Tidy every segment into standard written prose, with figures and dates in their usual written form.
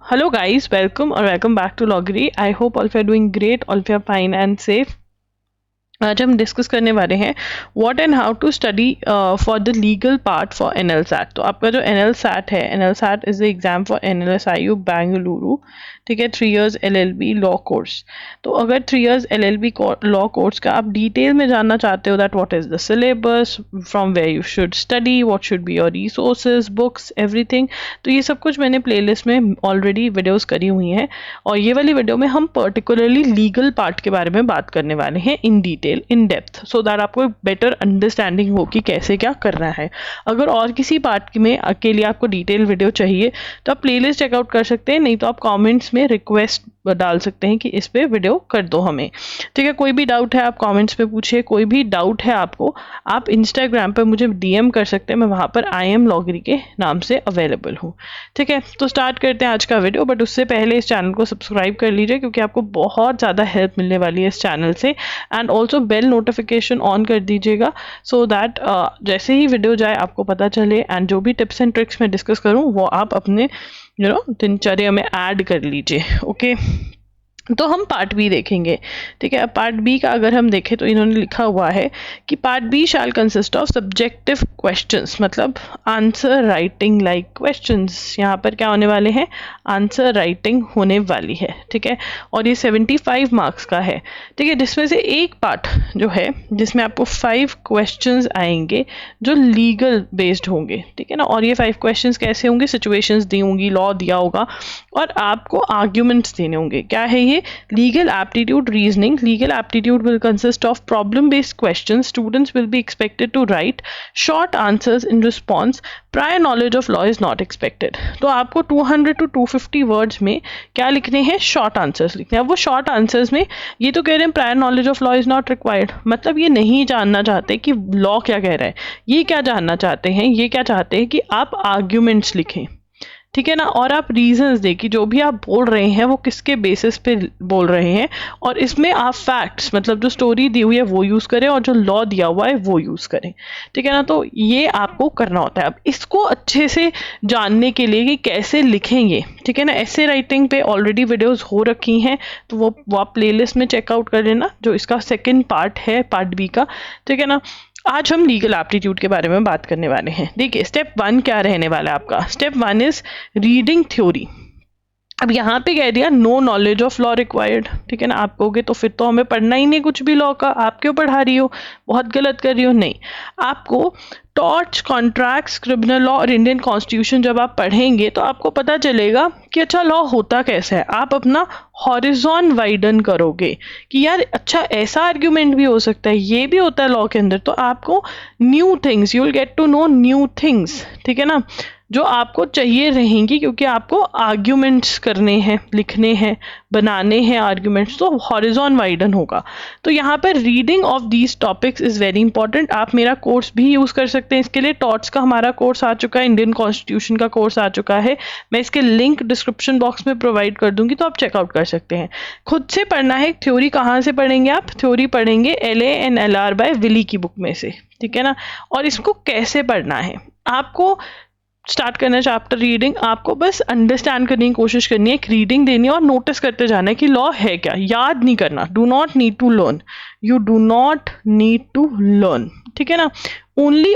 Hello guys, welcome or welcome back to Loggery. I hope all of you are doing great, all of you are fine and safe. आज हम discuss करने वाले हैं what and how to study for the legal part for NLSAT. तो आपका जो NLSAT है, NLSAT is the exam for NLSIU Bengaluru, ठीक है। 3 years एलएलबी लॉ कोर्स। तो अगर 3 years एलएलबी लॉ कोर्स का आप डिटेल में जानना चाहते हो that what is the syllabus, from where you should study, what should be your resources, books, everything, तो ये सब कुछ मैंने प्लेलिस्ट में ऑलरेडी वीडियोस करी हुई हैं। और ये वाली वीडियो में हम पर्टिकुलरली लीगल पार्ट के बारे में बात करने वाले हैं in detail, in depth, so that आपको बेटर अंडरस्टैंडिंग हो कि कैसे क्या करना है। अगर और किसी पार्ट में के लिए आपको डिटेल वीडियो चाहिए तो आप प्लेलिस्ट चेकआउट कर सकते हैं, नहीं तो आप कमेंट्स में रिक्वेस्ट डाल सकते हैं कि इस पे वीडियो कर दो हमें, ठीक है। कोई भी डाउट है आप कमेंट्स में पूछिए, कोई भी डाउट है आपको आप इंस्टाग्राम पे मुझे डीएम कर सकते हैं, मैं वहाँ पर आई एम लॉगरी के नाम से अवेलेबल हूँ, ठीक है। तो स्टार्ट करते हैं आज का वीडियो, बट उससे पहले इस चैनल को सब्सक्राइब कर लीजिए क्योंकि आपको बहुत ज़्यादा हेल्प मिलने वाली है इस चैनल से। And also bell notification on कर दीजिएगा सो दैट जैसे ही वीडियो जाए आपको पता चले, एंड जो भी टिप्स एंड ट्रिक्स मैं डिस्कस करूँ वो आप अपने दिनचर्या में ऐड कर लीजिए, ओके। तो हम पार्ट बी देखेंगे, ठीक है। पार्ट बी का अगर हम देखें तो इन्होंने लिखा हुआ है कि part B shall consist of subjective questions, मतलब आंसर राइटिंग लाइक क्वेश्चंस। यहाँ पर क्या होने वाले हैं, आंसर राइटिंग होने वाली है, ठीक है। और ये 75 मार्क्स का है, ठीक है, जिसमें से एक पार्ट जो है जिसमें आपको 5 क्वेश्चंस आएंगे जो लीगल बेस्ड होंगे, ठीक है ना। और ये 5 क्वेश्चंस कैसे होंगे, सिचुएशंस दी होंगी, लॉ दिया होगा और आपको आर्ग्यूमेंट्स देने होंगे। क्या है ये, legal aptitude reasoning. Legal aptitude will consist of problem based questions. Students will be expected to write short answers in response. Prior knowledge of law is not expected. तो आपको 200 to 250 words में क्या लिखने हैं, शॉर्ट आंसर्स लिखने हैं। अब वो शॉर्ट आंसर्स में ये तो कह रहे हैं prior knowledge of law is not required, मतलब ये नहीं जानना चाहते कि लॉ क्या कह रहा है, ये क्या जानना चाहते हैं, ये क्या चाहते हैं कि आप आर्ग्यूमेंट्स लिखें, ठीक है ना। और आप रीजंस दें कि जो भी आप बोल रहे हैं वो किसके बेसिस पे बोल रहे हैं, और इसमें आप फैक्ट्स, मतलब जो स्टोरी दी हुई है वो यूज़ करें और जो लॉ दिया हुआ है वो यूज़ करें, ठीक है ना। तो ये आपको करना होता है। अब इसको अच्छे से जानने के लिए कि कैसे लिखेंगे, ठीक है ना, ऐसे राइटिंग पे ऑलरेडी वीडियोस हो रखी हैं, तो वो आप प्लेलिस्ट में चेकआउट कर लेना, जो इसका सेकेंड पार्ट है पार्ट बी का, ठीक है ना। आज हम लीगल एप्टीट्यूड के बारे में बात करने वाले हैं। देखिए स्टेप 1 क्या रहने वाला है आपका। Step 1 is reading theory. अब यहाँ पे कह दिया no knowledge of law required, ठीक है ना। आप कहोगे तो फिर तो हमें पढ़ना ही नहीं कुछ भी लॉ का, आप क्यों पढ़ा रही हो, बहुत गलत कर रही हो। नहीं, आपको टॉर्ट्स, कॉन्ट्रैक्ट्स, क्रिमिनल लॉ और इंडियन कॉन्स्टिट्यूशन जब आप पढ़ेंगे तो आपको पता चलेगा कि अच्छा लॉ होता कैसे है। आप अपना हॉरिजॉन वाइडन करोगे कि यार अच्छा ऐसा आर्ग्यूमेंट भी हो सकता है, ये भी होता है लॉ के अंदर, तो आपको new things, you will get to know new things, ठीक है ना, जो आपको चाहिए रहेंगी, क्योंकि आपको आर्ग्यूमेंट्स करने हैं, लिखने हैं, बनाने हैं आर्ग्यूमेंट्स, तो हॉरिजॉन वाइडन होगा। तो यहाँ पर reading of these topics is very important. आप मेरा कोर्स भी यूज़ कर सकते हैं इसके लिए। टॉट्स का हमारा कोर्स आ चुका है, इंडियन कॉन्स्टिट्यूशन का कोर्स आ चुका है, मैं इसके लिंक डिस्क्रिप्शन बॉक्स में प्रोवाइड कर दूंगी, तो आप चेकआउट कर सकते हैं। खुद से पढ़ना है। थ्योरी कहाँ से पढ़ेंगे आप, थ्योरी पढ़ेंगे LANLR बाय विली की बुक में से, ठीक है ना। और इसको कैसे पढ़ना है, आपको स्टार्ट करना है चैप्टर रीडिंग, आपको बस अंडरस्टैंड करने की कोशिश करनी है, एक रीडिंग देनी है और नोटिस करते जाना है कि लॉ है क्या, याद नहीं करना। Do not need to learn, you do not need to learn, ठीक है ना। ओनली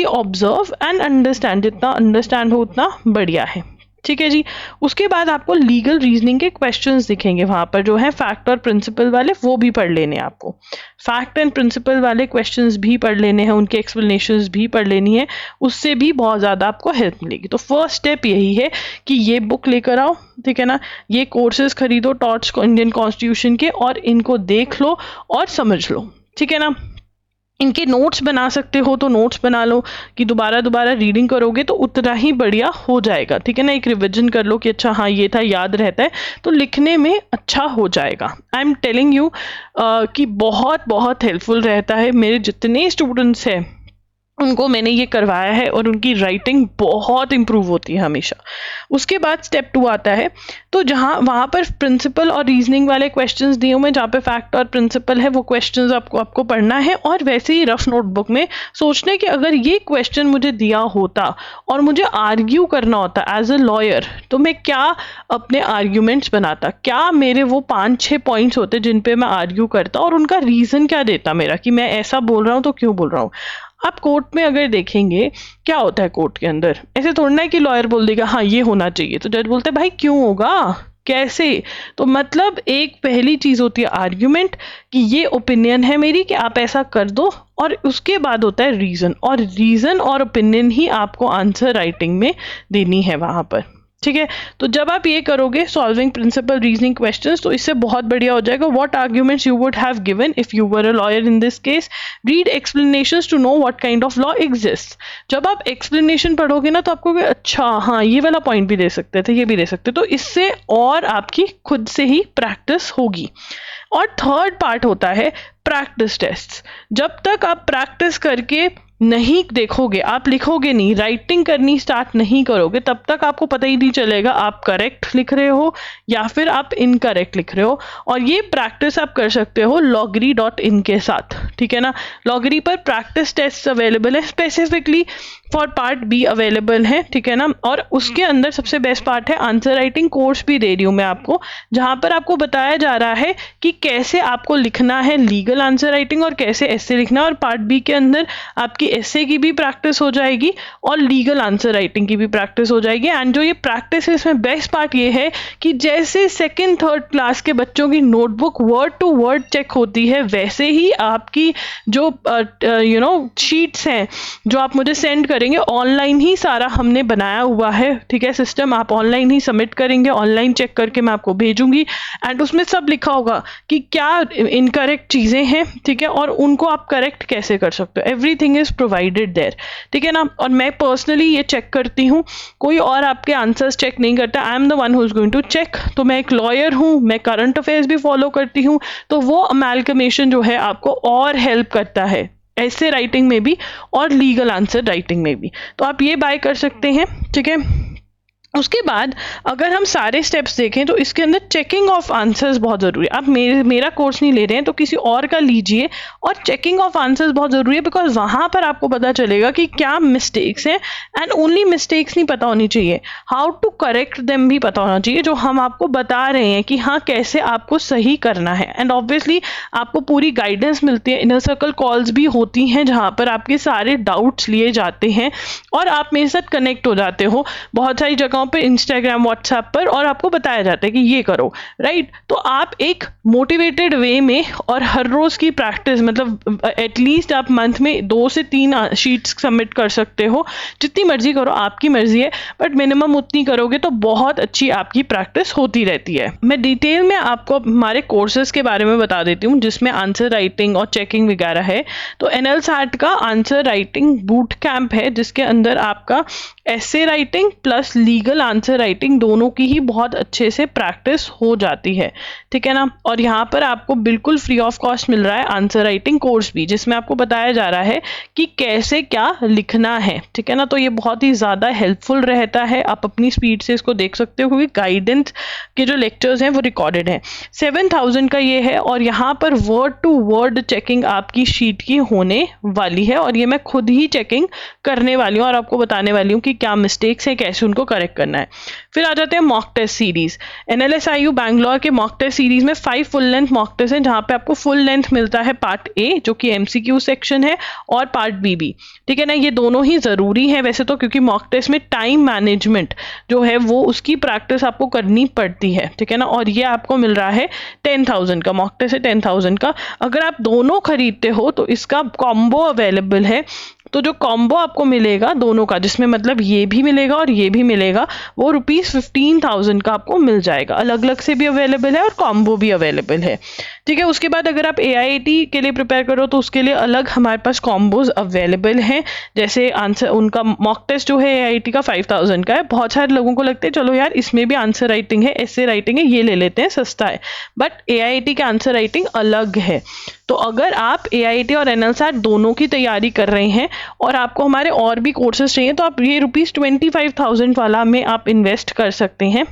ऑब्जर्व एंड अंडरस्टैंड, जितना अंडरस्टैंड हो उतना बढ़िया है, ठीक है जी। उसके बाद आपको लीगल रीजनिंग के क्वेश्चंस दिखेंगे वहाँ पर, जो है फैक्ट और प्रिंसिपल वाले, वो भी पढ़ लेने हैं आपको। फैक्ट एंड प्रिंसिपल वाले क्वेश्चंस भी पढ़ लेने हैं, उनके एक्सप्लेनेशंस भी पढ़ लेनी है, उससे भी बहुत ज़्यादा आपको हेल्प मिलेगी। तो फर्स्ट स्टेप यही है कि ये बुक लेकर आओ, ठीक है ना, ये कोर्सेज खरीदो टॉट्स इंडियन कॉन्स्टिट्यूशन के, और इनको देख लो और समझ लो, ठीक है ना। इनके नोट्स बना सकते हो तो नोट्स बना लो, कि दोबारा रीडिंग करोगे तो उतना ही बढ़िया हो जाएगा, ठीक है ना। एक रिविजन कर लो कि अच्छा हाँ ये था, याद रहता है, तो लिखने में अच्छा हो जाएगा। आई एम टेलिंग यू कि बहुत बहुत हेल्पफुल रहता है। मेरे जितने स्टूडेंट्स हैं उनको मैंने ये करवाया है और उनकी राइटिंग बहुत इम्प्रूव होती है हमेशा। उसके बाद स्टेप 2 आता है, तो जहाँ वहाँ पर प्रिंसिपल और रीजनिंग वाले क्वेश्चंस दिए हुए हैं, जहाँ पे फैक्ट और प्रिंसिपल है वो क्वेश्चंस आपको पढ़ना है। और वैसे ही रफ नोटबुक में सोचने कि अगर ये क्वेश्चन मुझे दिया होता और मुझे आर्ग्यू करना होता एज अ लॉयर, तो मैं क्या अपने आर्ग्यूमेंट्स बनाता, क्या मेरे वो 5-6 पॉइंट्स होते जिन पे मैं आर्ग्यू करता और उनका रीज़न क्या देता मेरा कि मैं ऐसा बोल रहा हूँ तो क्यों बोल रहा हूँ। आप कोर्ट में अगर देखेंगे क्या होता है कोर्ट के अंदर, ऐसे थोड़ा ना है कि लॉयर बोल देगा हाँ ये होना चाहिए, तो जज बोलते हैं भाई क्यों होगा, कैसे। तो मतलब एक पहली चीज होती है आर्ग्यूमेंट कि ये ओपिनियन है मेरी कि आप ऐसा कर दो, और उसके बाद होता है रीजन, और रीजन और ओपिनियन ही आपको आंसर राइटिंग में देनी है वहां पर। ठीक है, तो जब आप ये करोगे सॉल्विंग प्रिंसिपल रीजनिंग क्वेश्चंस, तो इससे बहुत बढ़िया हो जाएगा। What arguments you would have given if you were a lawyer in this case, read explanations to know what kind of law exist. जब आप एक्सप्लेनेशन पढ़ोगे ना तो आपको अच्छा हाँ ये वाला पॉइंट भी दे सकते थे, ये भी दे सकते, तो इससे और आपकी खुद से ही प्रैक्टिस होगी। और थर्ड पार्ट होता है प्रैक्टिस टेस्ट। जब तक आप प्रैक्टिस करके नहीं देखोगे, आप लिखोगे नहीं, राइटिंग करनी स्टार्ट नहीं करोगे, तब तक आपको पता ही नहीं चलेगा आप करेक्ट लिख रहे हो या फिर आप इनकरेक्ट लिख रहे हो। और ये प्रैक्टिस आप कर सकते हो logri.in के साथ, ठीक है ना। लॉगरी पर प्रैक्टिस टेस्ट अवेलेबल है, specifically for part be available है, ठीक है ना। और उसके अंदर सबसे बेस्ट पार्ट है आंसर राइटिंग कोर्स भी दे रही हूँ मैं आपको, जहाँ पर आपको बताया जा रहा है कि कैसे आपको लिखना है लीगल आंसर राइटिंग और कैसे ऐसे लिखना है। और पार्ट बी के अंदर आपकी ऐसे की भी प्रैक्टिस हो जाएगी और लीगल आंसर राइटिंग की भी प्रैक्टिस हो जाएगी। एंड जो ये प्रैक्टिस है इसमें बेस्ट पार्ट ये है कि जैसे सेकेंड थर्ड क्लास के बच्चों की notebook word to word check होती है, वैसे ही आपकी जो शीट्स हैं जो आप मुझे सेंड करेंगे, ऑनलाइन ही सारा हमने बनाया हुआ है, ठीक है सिस्टम। आप ऑनलाइन ही सबमिट करेंगे, ऑनलाइन चेक करके मैं आपको भेजूंगी। एंड उसमें सब लिखा होगा कि क्या इनकरेक्ट चीज़ें हैं, ठीक है, और उनको आप करेक्ट कैसे कर सकते हो। एवरीथिंग इज प्रोवाइडेड देयर, ठीक है ना। और मैं पर्सनली ये चेक करती हूँ, कोई और आपके आंसर्स चेक नहीं करता, I am the one who is going to check. तो मैं एक लॉयर हूँ, मैं करंट अफेयर्स भी फॉलो करती हूँ, तो वो अमेलगमेशन जो है आपको और हेल्प करता है ऐसे राइटिंग में भी और लीगल आंसर राइटिंग में भी। तो आप ये बाय कर सकते हैं, ठीक है। उसके बाद अगर हम सारे स्टेप्स देखें तो इसके अंदर चेकिंग ऑफ आंसर्स बहुत ज़रूरी है। आप मेरा कोर्स नहीं ले रहे हैं तो किसी और का लीजिए, और चेकिंग ऑफ आंसर्स बहुत ज़रूरी है, बिकॉज वहाँ पर आपको पता चलेगा कि क्या मिस्टेक्स हैं। एंड ओनली मिस्टेक्स नहीं पता होनी चाहिए, हाउ टू करेक्ट देम भी पता होना चाहिए, जो हम आपको बता रहे हैं कि हाँ कैसे आपको सही करना है। एंड ऑब्वियसली आपको पूरी गाइडेंस मिलती है, इनर सर्कल कॉल्स भी होती हैं जहाँ पर आपके सारे डाउट्स लिए जाते हैं और आप मेरे साथ कनेक्ट हो जाते हो बहुत सारी जगहों पे, इंस्टाग्राम व्हाट्सएप पर, और आपको बताया जाता है कि ये करो, राइट। तो आप एक मोटिवेटेड वे में और हर रोज की प्रैक्टिस, मतलब एटलीस्ट आप मंथ में 2 से 3 शीट्स सबमिट कर सकते हो, जितनी मर्जी करो आपकी मर्जी है, बट मिनिमम उतनी करोगे तो बहुत अच्छी आपकी प्रैक्टिस होती रहती है। मैं डिटेल में आपको हमारे कोर्सेज के बारे में बता देती हूँ जिसमें आंसर राइटिंग और चेकिंग वगैरह है। तो NLSAT का आंसर राइटिंग बूट कैंप है जिसके अंदर आपका ऐसे writing plus legal answer writing दोनों की ही बहुत अच्छे से प्रैक्टिस हो जाती है, ठीक है ना। और यहाँ पर आपको बिल्कुल फ्री ऑफ कॉस्ट मिल रहा है आंसर राइटिंग कोर्स भी, जिसमें आपको बताया जा रहा है कि कैसे क्या लिखना है, ठीक है ना। तो ये बहुत ही ज़्यादा हेल्पफुल रहता है, आप अपनी स्पीड से इसको देख सकते हो क्योंकि गाइडेंस के जो लेक्चर्स हैं वो रिकॉर्डेड हैं। 7000 का ये है, और यहाँ पर वर्ड टू वर्ड चेकिंग आपकी शीट की होने वाली है, और ये मैं खुद ही चेकिंग करने वाली हूँ और आपको बताने वाली हूँ कि क्या मिस्टेक्स हैं, कैसे उनको करेक्ट करना है। फिर आ जाते हैं mock test series. NLSIU Bangalore के मॉक टेस्ट सीरीज में 5 फुल लेंथ मॉक टेस्ट हैं, जहाँ पे आपको फुल लेंथ मिलता है पार्ट ए जो कि MCQ सेक्शन है, और पार्ट बी भी, ठीक है ना। ये दोनों ही ज़रूरी है वैसे तो, क्योंकि मॉक टेस्ट में टाइम मैनेजमेंट जो है वो उसकी प्रैक्टिस आपको करनी पड़ती है, ठीक है ना। और ये आपको मिल रहा है 10,000 का, मॉक टेस्ट है 10,000 का। अगर आप दोनों खरीदते हो तो इसका कॉम्बो अवेलेबल है। तो जो कॉम्बो आपको मिलेगा दोनों का, जिसमें मतलब ये भी मिलेगा और ये भी मिलेगा, वो ₹15,000 का आपको मिल जाएगा। अलग अलग से भी अवेलेबल है और कॉम्बो भी अवेलेबल है, ठीक है। उसके बाद अगर आप AIT के लिए प्रिपेयर करो तो उसके लिए अलग हमारे पास कॉम्बोज अवेलेबल हैं। जैसे आंसर उनका मॉक टेस्ट जो है AIT का 5,000 का है। बहुत सारे लोगों को लगता है चलो यार इसमें भी आंसर राइटिंग है, ऐसे राइटिंग है, ये ले लेते हैं, सस्ता है, बट AIT का आंसर राइटिंग अलग है, तो अगर आप AIT और NLSAT दोनों की तैयारी कर रहे हैं और आपको हमारे और भी कोर्सेज चाहिए, तो आप ये ₹25,000 वाला में आप इन्वेस्ट कर सकते हैं,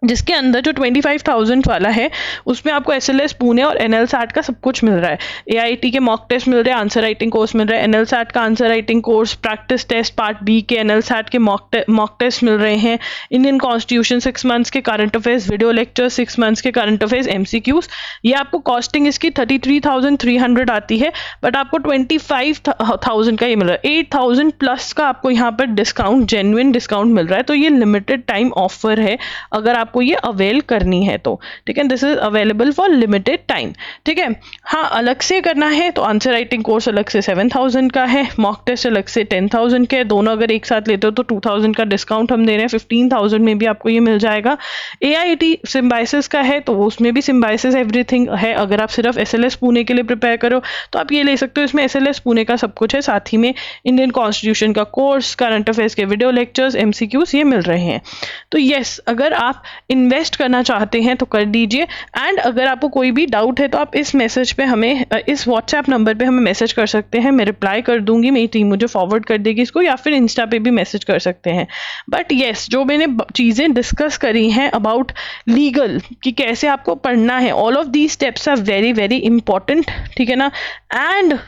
जिसके अंदर जो 25,000 वाला है उसमें आपको SLS पुणे और NLSAT का सब कुछ मिल रहा है। AIT के मॉक टेस्ट मिल रहे हैं, आंसर राइटिंग कोर्स मिल रहा है, NLSAT का answer writing course, practice test part B के, NLSAT के मॉक टेस्ट मिल रहे हैं, इंडियन कॉन्स्टिट्यूशन 6 मंथ्स के current affairs video lecture, 6 months के करंट अफेयर्स MCQs। ये आपको कॉस्टिंग इसकी 33,300 आती है, बट आपको 25,000 का ये मिल रहा है। 8,000 प्लस का आपको यहाँ पर डिस्काउंट, जेन्युइन डिस्काउंट मिल रहा है। तो ये लिमिटेड टाइम ऑफर है अगर आपको ये अवेल करनी है तो, ठीक है। This is available for limited time, ठीक है। हाँ, अलग से करना है तो आंसर राइटिंग कोर्स अलग से 7,000 का है, मॉक टेस्ट अलग से 10,000 के, दोनों अगर एक साथ लेते हो तो 2,000 का डिस्काउंट हम दे रहे हैं, 15,000 में भी आपको ये मिल जाएगा। AIT सिम्बाइसिस का है तो उसमें भी सिम्बाइसिस एवरीथिंग है। अगर आप सिर्फ SLS पुणे के लिए प्रिपेयर करो तो आप ये ले सकते हो, इसमें SLS पुणे का सब कुछ है, साथ ही में इंडियन कॉन्स्टिट्यूशन का कोर्स, करंट अफेयर्स के वीडियो लेक्चर्स, MCQs ये मिल रहे हैं। तो यस, अगर आप इन्वेस्ट करना चाहते हैं तो कर दीजिए। एंड अगर आपको कोई भी डाउट है तो आप इस मैसेज पे हमें, इस व्हाट्सएप नंबर पे हमें मैसेज कर सकते हैं, मैं रिप्लाई कर दूंगी, मेरी टीम मुझे फॉरवर्ड कर देगी इसको, या फिर इंस्टा पे भी मैसेज कर सकते हैं। बट येस, जो मैंने चीज़ें डिस्कस करी हैं अबाउट लीगल कि कैसे आपको पढ़ना है, all of these steps are very very important, ठीक है ना। एंड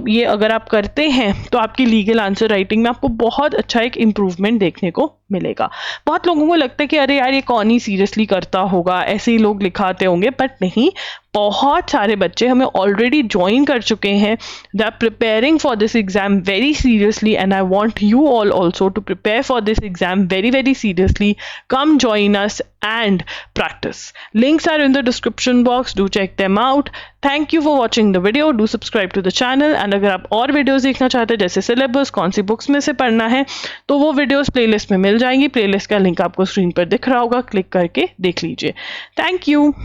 ये अगर आप करते हैं तो आपकी लीगल आंसर राइटिंग में आपको बहुत अच्छा एक इम्प्रूवमेंट देखने को मिलेगा। बहुत लोगों को लगता है कि अरे यार ये कौन ही सीरियसली करता होगा, ऐसे ही लोग लिखाते होंगे, बट नहीं, बहुत सारे बच्चे हमें ऑलरेडी ज्वाइन कर चुके हैं। They are preparing for this exam very seriously and I want you all also to prepare for this exam very very seriously. Come join us and practice. Links are in the description box. Do check them out. Thank you for watching the video. Do subscribe to the channel. And अगर आप और videos देखना चाहते हैं, जैसे syllabus, कौन सी books में से पढ़ना है, तो वो वीडियोस प्लेलिस्ट में मिल जाएंगी। प्लेलिस्ट का लिंक आपको स्क्रीन पर दिख रहा होगा, क्लिक करके देख लीजिए। Thank you.